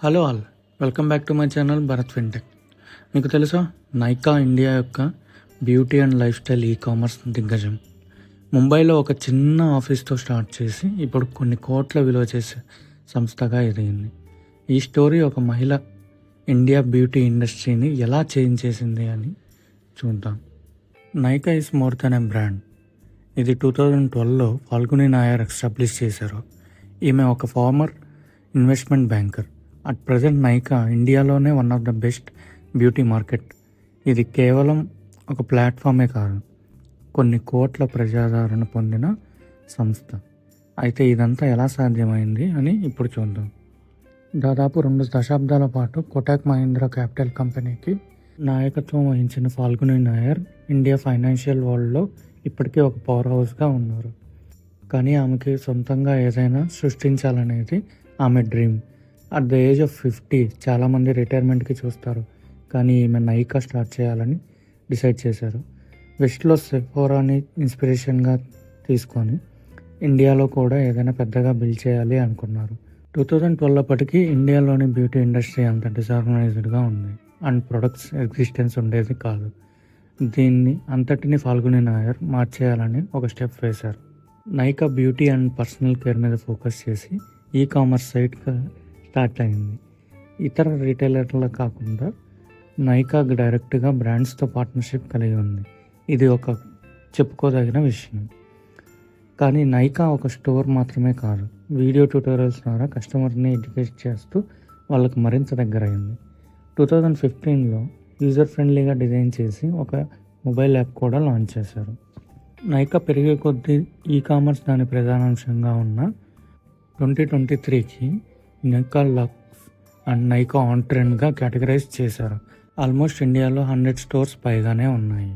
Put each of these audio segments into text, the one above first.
Hello all, welcome back to my channel Bharat fintech. మీకు తెలుసా, Nykaa India యొక్క beauty and life style commerce దిగ్గజం. ముంబైలో ఒక చిన్న ఆఫీస్తో స్టార్ట్ చేసి ఇప్పుడు కొన్ని కోట్ల విలువ చేసే సంస్థగా ఎదిగింది. ఈ స్టోరీ ఒక మహిళ ఇండియా బ్యూటీ ఇండస్ట్రీని ఎలా చేంజ్ చేసింది అని చూద్దాం. Nykaa is more than a brand. ఇది 2012లో ఫాల్గుని నాయర్ ఎస్టాబ్లిష్ చేశారు. ఈమె ఒక former investment banker. At present Nykaa ఇండియాలోనే one of the best beauty market. ఇది కేవలం ఒక ప్లాట్ఫామే కాదు, కొన్ని కోట్ల ప్రజాదరణ పొందిన సంస్థ. అయితే ఇదంతా ఎలా సాధ్యమైంది అని ఇప్పుడు చూద్దాం. దాదాపు 2 దశాబ్దాల పాటు కోటక్ మహీంద్రా క్యాపిటల్ కంపెనీకి నాయకత్వం వహించిన ఫాల్గుని నాయర్ ఇండియా ఫైనాన్షియల్ వరల్డ్లో ఇప్పటికీ ఒక పవర్ హౌస్గా ఉన్నారు. కానీ ఆమెకి సొంతంగా ఏదైనా సృష్టించాలనేది ఆమె dream. At the age of 50 చాలామంది రిటైర్మెంట్కి చూస్తారు, కానీ ఈమె నైకా స్టార్ట్ చేయాలని డిసైడ్ చేశారు. వెస్ట్లో సెఫోరాని ఇన్స్పిరేషన్గా తీసుకొని ఇండియాలో కూడా ఏదైనా పెద్దగా బిల్డ్ చేయాలి అనుకున్నారు. 2012 అప్పటికి ఇండియాలోని బ్యూటీ ఇండస్ట్రీ అంత డిసార్గనైజ్డ్గా ఉంది అండ్ ప్రొడక్ట్స్ ఎగ్జిస్టెన్స్ ఉండేది కాదు. దీన్ని అంతటిని ఫాల్గుని నాయర్ మార్చేయాలని ఒక స్టెప్ వేశారు. Nykaa beauty and personal care మీద ఫోకస్ చేసి కామర్స్ సైట్గా స్టార్ట్ అయింది. ఇతర రిటైలర్ల కాకుండా నైకా డైరెక్ట్గా బ్రాండ్స్తో పార్ట్నర్షిప్ కలిగి ఉంది. ఇది ఒక చెప్పుకోదగిన విషయం. కానీ నైకా ఒక స్టోర్ మాత్రమే కాదు, వీడియో ట్యూటోరియల్స్ ద్వారా కస్టమర్ని ఎడ్యుకేట్ చేస్తూ వాళ్ళకి మరింత దగ్గర అయింది. 2015లో యూజర్ ఫ్రెండ్లీగా డిజైన్ చేసి ఒక మొబైల్ యాప్ కూడా లాంచ్ చేశారు. నైకా పెరిగే కొద్దీ కామర్స్ దాని ప్రధానాంశంగా ఉన్న 2023కి Nykaa lux and Nykaa on ట్రెండ్గా కేటగరైజ్ చేశారు. ఆల్మోస్ట్ ఇండియాలో 100 స్టోర్స్ పైగానే ఉన్నాయి.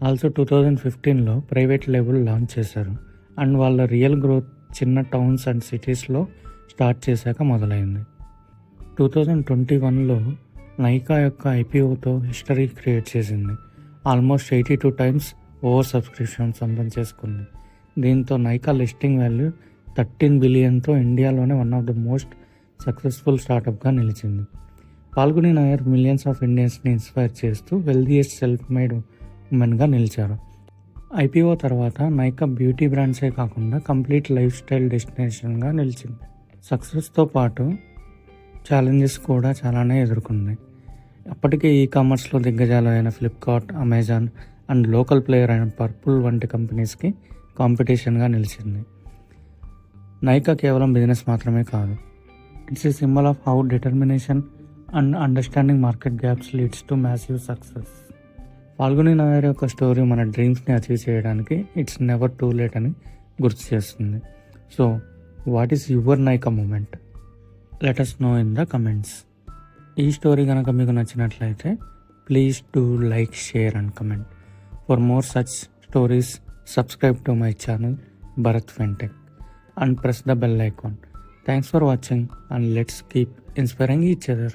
ఆల్సో 2015లో ప్రైవేట్ లేబుల్ లాంచ్ చేశారు అండ్ వాళ్ళ రియల్ గ్రోత్ చిన్న టౌన్స్ అండ్ సిటీస్లో స్టార్ట్ చేశాక మొదలైంది. 2021లో నైకా యొక్క IPOతో హిస్టరీ క్రియేట్ చేసింది. ఆల్మోస్ట్ 82 టైమ్స్ ఓవర్ సబ్స్క్రిప్షన్ సొంతం చేసుకుంది. దీంతో నైకా లిస్టింగ్ వాల్యూ 13 బిలియన్తో ఇండియాలోనే one of the most successful స్టార్టప్గా నిలిచింది. ఫాల్గుని నాయర్ మిలియన్స్ ఆఫ్ ఇండియన్స్ని ఇన్స్పైర్ చేస్తూ వెల్దియెస్ట్ సెల్ఫ్ మేడ్ ఉమెన్గా నిలిచారు. IPO తర్వాత నైకా బ్యూటీ బ్రాండ్సే కాకుండా కంప్లీట్ లైఫ్ స్టైల్ డెస్టినేషన్గా నిలిచింది. సక్సెస్తో పాటు ఛాలెంజెస్ కూడా చాలానే ఎదుర్కొంది. అప్పటికే కామర్స్లో దిగ్గజాలు అయిన Flipkart, Amazon and local player అయిన పర్పుల్ వంటి కంపెనీస్కి కాంపిటీషన్గా నిలిచింది. నైకా కేవలం బిజినెస్ మాత్రమే కాదు, it's a symbol of how determination and understanding market gaps leads to massive success. Falguni Nayar యొక్క స్టోరీ మన డ్రీమ్స్ని అచీవ్ చేయడానికి ఇట్స్ నెవర్ టూ లేట్ అని గుర్తు చేస్తుంది. So what is your Nykaa moment? Let us know in the comments. ఈ story కనుక మీకు నచ్చినట్లయితే please do like, share and comment. For more such stories subscribe to my channel Bharat fintech and press the bell icon. Thanks for watching and let's keep inspiring each other.